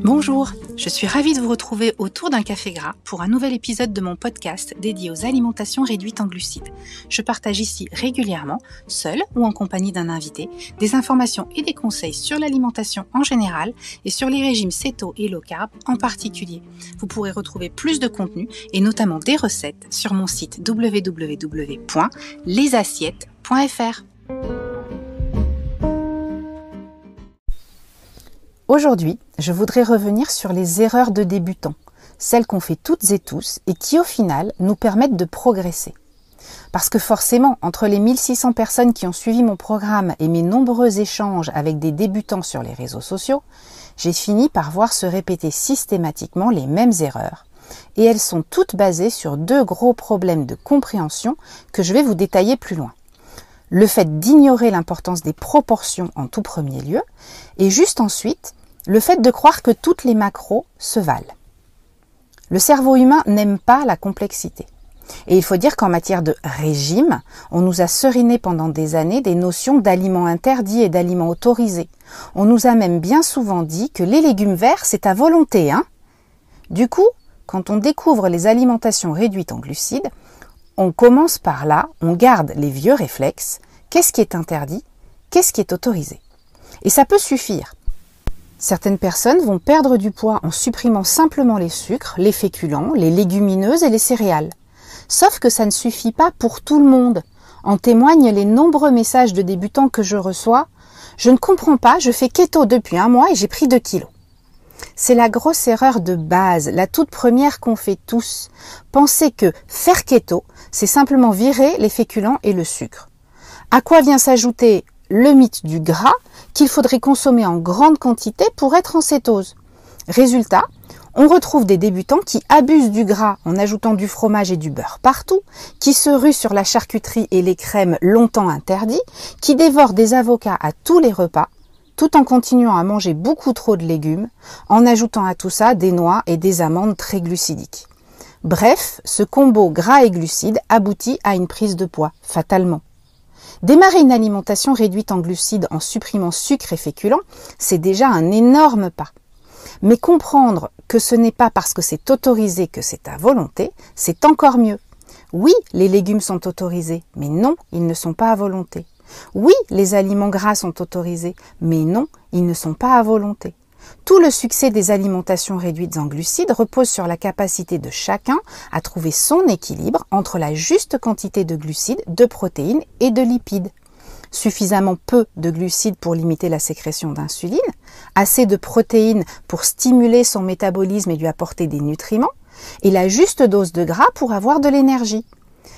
Bonjour, je suis ravie de vous retrouver autour d'un café gras pour un nouvel épisode de mon podcast dédié aux alimentations réduites en glucides. Je partage ici régulièrement, seule ou en compagnie d'un invité, des informations et des conseils sur l'alimentation en général et sur les régimes céto et low carb en particulier. Vous pourrez retrouver plus de contenu et notamment des recettes sur mon site www.lesassiettes.fr. Aujourd'hui, je voudrais revenir sur les erreurs de débutants, celles qu'on fait toutes et tous et qui au final nous permettent de progresser. Parce que forcément, entre les 1600 personnes qui ont suivi mon programme et mes nombreux échanges avec des débutants sur les réseaux sociaux, j'ai fini par voir se répéter systématiquement les mêmes erreurs. Et elles sont toutes basées sur deux gros problèmes de compréhension que je vais vous détailler plus loin. Le fait d'ignorer l'importance des proportions en tout premier lieu, et juste ensuite, le fait de croire que toutes les macros se valent. Le cerveau humain n'aime pas la complexité. Et il faut dire qu'en matière de régime, on nous a seriné pendant des années des notions d'aliments interdits et d'aliments autorisés. On nous a même bien souvent dit que les légumes verts, c'est à volonté, hein ? Du coup, quand on découvre les alimentations réduites en glucides, on commence par là, on garde les vieux réflexes. Qu'est-ce qui est interdit? Qu'est-ce qui est autorisé? Et ça peut suffire. Certaines personnes vont perdre du poids en supprimant simplement les sucres, les féculents, les légumineuses et les céréales. Sauf que ça ne suffit pas pour tout le monde. En témoignent les nombreux messages de débutants que je reçois. Je ne comprends pas, je fais keto depuis 1 mois et j'ai pris 2 kilos. C'est la grosse erreur de base, la toute première qu'on fait tous. Penser que faire keto, c'est simplement virer les féculents et le sucre. À quoi vient s'ajouter le mythe du gras qu'il faudrait consommer en grande quantité pour être en cétose. Résultat, on retrouve des débutants qui abusent du gras en ajoutant du fromage et du beurre partout, qui se ruent sur la charcuterie et les crèmes longtemps interdits, qui dévorent des avocats à tous les repas, tout en continuant à manger beaucoup trop de légumes, en ajoutant à tout ça des noix et des amandes très glucidiques. Bref, ce combo gras et glucides aboutit à une prise de poids, fatalement. Démarrer une alimentation réduite en glucides en supprimant sucre et féculents, c'est déjà un énorme pas. Mais comprendre que ce n'est pas parce que c'est autorisé que c'est à volonté, c'est encore mieux. Oui, les légumes sont autorisés, mais non, ils ne sont pas à volonté. Oui, les aliments gras sont autorisés, mais non, ils ne sont pas à volonté. Tout le succès des alimentations réduites en glucides repose sur la capacité de chacun à trouver son équilibre entre la juste quantité de glucides, de protéines et de lipides. Suffisamment peu de glucides pour limiter la sécrétion d'insuline, assez de protéines pour stimuler son métabolisme et lui apporter des nutriments, et la juste dose de gras pour avoir de l'énergie.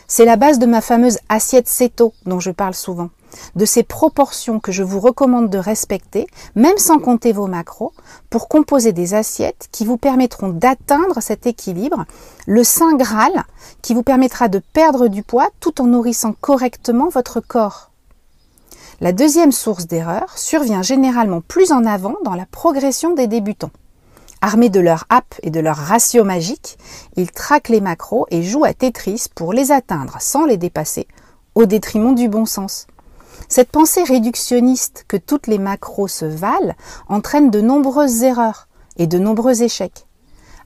C'est la base de ma fameuse assiette céto dont je parle souvent, de ces proportions que je vous recommande de respecter, même sans compter vos macros, pour composer des assiettes qui vous permettront d'atteindre cet équilibre, le saint graal qui vous permettra de perdre du poids tout en nourrissant correctement votre corps. La deuxième source d'erreur survient généralement plus en avant dans la progression des débutants. Armés de leur app et de leur ratio magique, ils traquent les macros et jouent à Tetris pour les atteindre sans les dépasser, au détriment du bon sens. Cette pensée réductionniste que toutes les macros se valent entraîne de nombreuses erreurs et de nombreux échecs.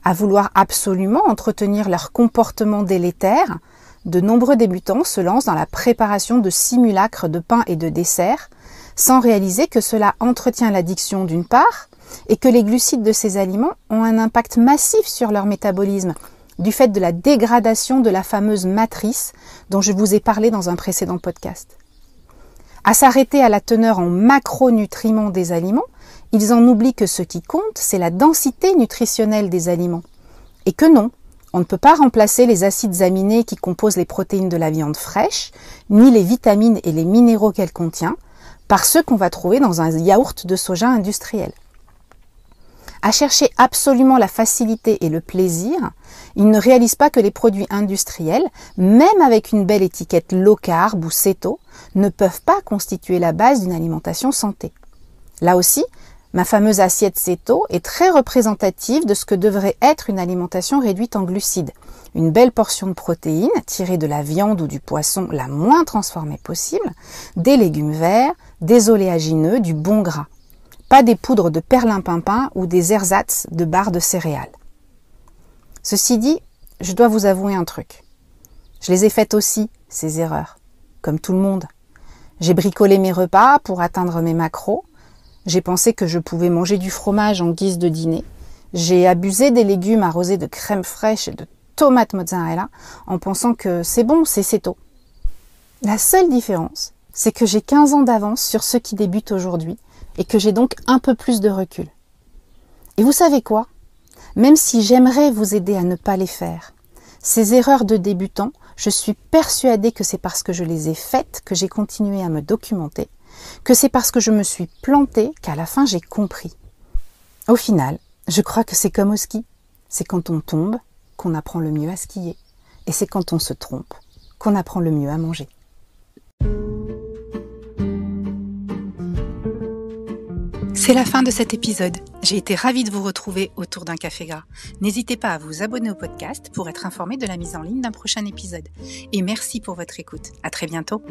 À vouloir absolument entretenir leur comportement délétère, de nombreux débutants se lancent dans la préparation de simulacres de pain et de desserts, sans réaliser que cela entretient l'addiction d'une part, et que les glucides de ces aliments ont un impact massif sur leur métabolisme, du fait de la dégradation de la fameuse matrice dont je vous ai parlé dans un précédent podcast. À s'arrêter à la teneur en macronutriments des aliments, ils en oublient que ce qui compte, c'est la densité nutritionnelle des aliments. Et que non, on ne peut pas remplacer les acides aminés qui composent les protéines de la viande fraîche, ni les vitamines et les minéraux qu'elle contient, par ceux qu'on va trouver dans un yaourt de soja industriel. À chercher absolument la facilité et le plaisir, ils ne réalisent pas que les produits industriels, même avec une belle étiquette low carb ou céto, ne peuvent pas constituer la base d'une alimentation santé. Là aussi, ma fameuse assiette céto est très représentative de ce que devrait être une alimentation réduite en glucides. Une belle portion de protéines tirée de la viande ou du poisson la moins transformée possible, des légumes verts, des oléagineux, du bon gras. pas des poudres de perlimpinpin ou des ersatz de barres de céréales. Ceci dit, je dois vous avouer un truc. Je les ai faites aussi, ces erreurs, comme tout le monde. J'ai bricolé mes repas pour atteindre mes macros. J'ai pensé que je pouvais manger du fromage en guise de dîner. J'ai abusé des légumes arrosés de crème fraîche et de tomates mozzarella en pensant que c'est bon, c'est céto. La seule différence, c'est que j'ai 15 ans d'avance sur ceux qui débutent aujourd'hui et que j'ai donc un peu plus de recul. Et vous savez quoi ? Même si j'aimerais vous aider à ne pas les faire, ces erreurs de débutants, je suis persuadée que c'est parce que je les ai faites que j'ai continué à me documenter, que c'est parce que je me suis plantée qu'à la fin j'ai compris. Au final, je crois que c'est comme au ski. C'est quand on tombe qu'on apprend le mieux à skier. Et c'est quand on se trompe qu'on apprend le mieux à manger. C'est la fin de cet épisode. J'ai été ravie de vous retrouver autour d'un café gras. N'hésitez pas à vous abonner au podcast pour être informé de la mise en ligne d'un prochain épisode. Et merci pour votre écoute. À très bientôt.